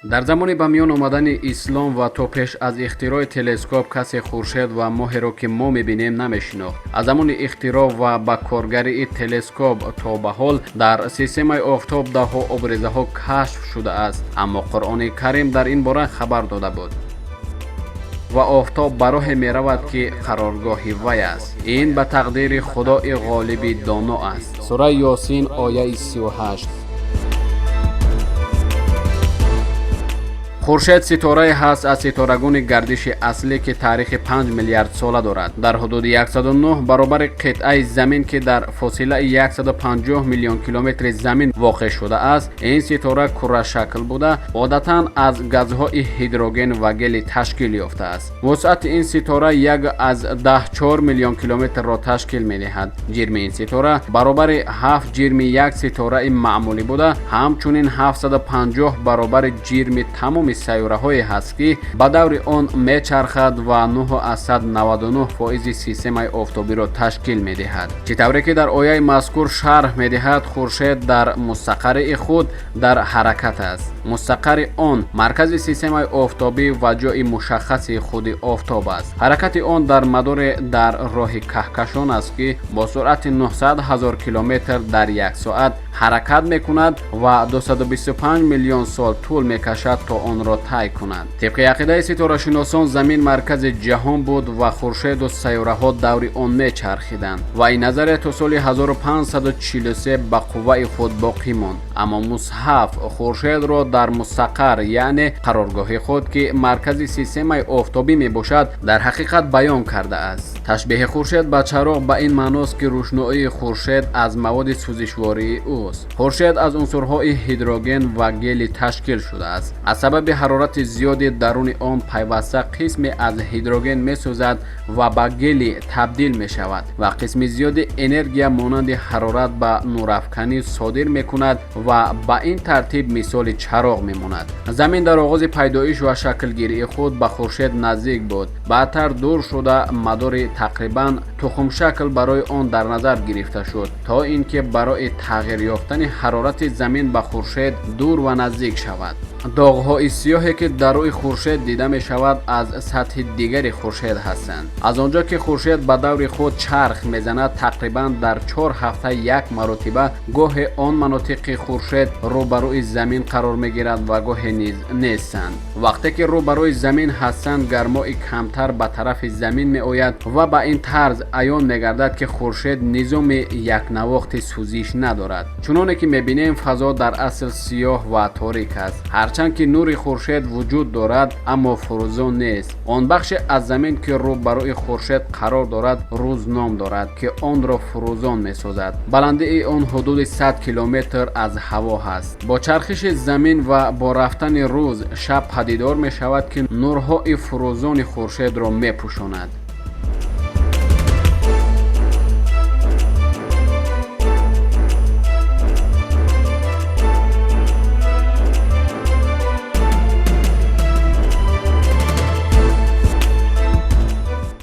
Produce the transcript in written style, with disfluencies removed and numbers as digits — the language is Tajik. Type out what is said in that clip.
дар замони ба миён омадани ислом ва то пеш аз ихтирои телескоп касе хуршед ва моҳеро ки мо мебинем намешинохт. аз замони ихтироъ ва ба коргарии телескоп то ба ҳол дар системаи офтоб даҳҳо обрезаҳо кашф шудааст, аммо Қуръони Карим дар ин бора хабар дода буд ва офтоб ба роҳе меравад ки қароргоҳи вай аст. ин ба тақдири Худои ғолиби доно аст. сураи Ёсин ояи 38. хуршед ситорае ҳаст аз ситорагони гардиши аслӣ ки таърихи 5 миллиард сола дорад. дар ҳудуди 109 баробари қитъаи замин ки дар фосилаи 150 миллион километри замин воқеъ шудааст, ин ситора куррашакл буда одатан аз газҳои ҳидроген ва гелӣ ташкил ёфтааст. вусъати ин ситора 1,4 миллион километрро ташкил медиҳад. ҷирми ин ситора баробари 7 ҷирми як ситораи маъмулӣ буда, ҳамчунин 750 баробари ҷирми тамоми сайёраҳое ҳаст ки ба даври он мечархад ва 999% системаи офтобиро ташкил медиҳад. чӣ тавре ки дар ояи мазкур шарҳ медиҳад, хуршед дар мустақарри худ дар ҳаракат аст. мустақарри он маркази системаи офтобӣ ва ҷойи мушаххаси худи офтоб аст. ҳаракати он дар мадоре дар роҳи каҳкашон аст ки бо суръати 900 000 километр дар як соат ҳаракат мекунад ва 225 миллион сол тӯл мекашад то онро тай кунад. тибқи ақидаи ситорашиносон замин маркази ҷаҳон буд ва хуршеду сайёраҳо даври он мечархиданд ва ин назария то соли 1543 ба қувваи худ боқӣ монд. аммо мусҳаф хуршедро дар мустақар, яъне қароргоҳи худ ки маркази системаи офтобӣ мебошад, дар ҳақиқат баён кардааст. ташбеҳи хуршед ба чароғ ба ин маъност ки рӯшноии хуршед аз маводи сӯзишвории ӯст. хуршед аз унсурҳои ҳидроген ва гелӣ ташкил шудааст. аз сабаби ҳарорати зиёди даруни он пайваста қисме аз ҳидроген месӯзад ва ба гелӣ табдил мешавад ва қисми зиёди энергия монанди ҳарорат ба нурафканӣ содир мекунад ва ба ин тартиб мисоли чароғ мемонад. замин дар оғози пайдоиш ва шаклгирии худ ба хуршед наздик буд. баъдтар дур шуда мадори тақрибан тухмшакл барои он дар назар гирифта шуд, то ин ки барои тағйир ёфтани ҳарорати замин ба хуршед дур ва наздик шавад. доғҳои сиёҳе ки дар рӯи хуршед дида мешавад, аз сатҳи дигари хуршед ҳастанд. аз он ҷо ки хуршед ба даври худ чарх мезанад, тақрибан дар 4 ҳафта як маротиба гоҳе он манотиқи хуршед рӯ ба рӯи замин қарор мегирад ва гоҳе низ нестанд. вақте ки рӯ ба рӯи замин ҳастанд, гармои камтар ба тарафи замин меояд ва ба ин тарз аён мегардад ки хуршед низоми якнавохти сӯзиш надорад. чуноне ки мебинем, фазо дар асл сиёҳ ва торик аст. ҳарчанд ки нури хуршед вуҷуд дорад, аммо фурӯзон нест. он бахше аз замин ки рӯ ба рӯи хуршед қарор дорад, рӯз ном дорад, ки онро фурӯзон месозад. баландии он ҳудуди 100 километр аз ҳаво ҳаст. бо чархиши замин ва бо рафтани рӯз, шаб падидор мешавад ки нурҳои фурӯзони хуршедро мепӯшонад.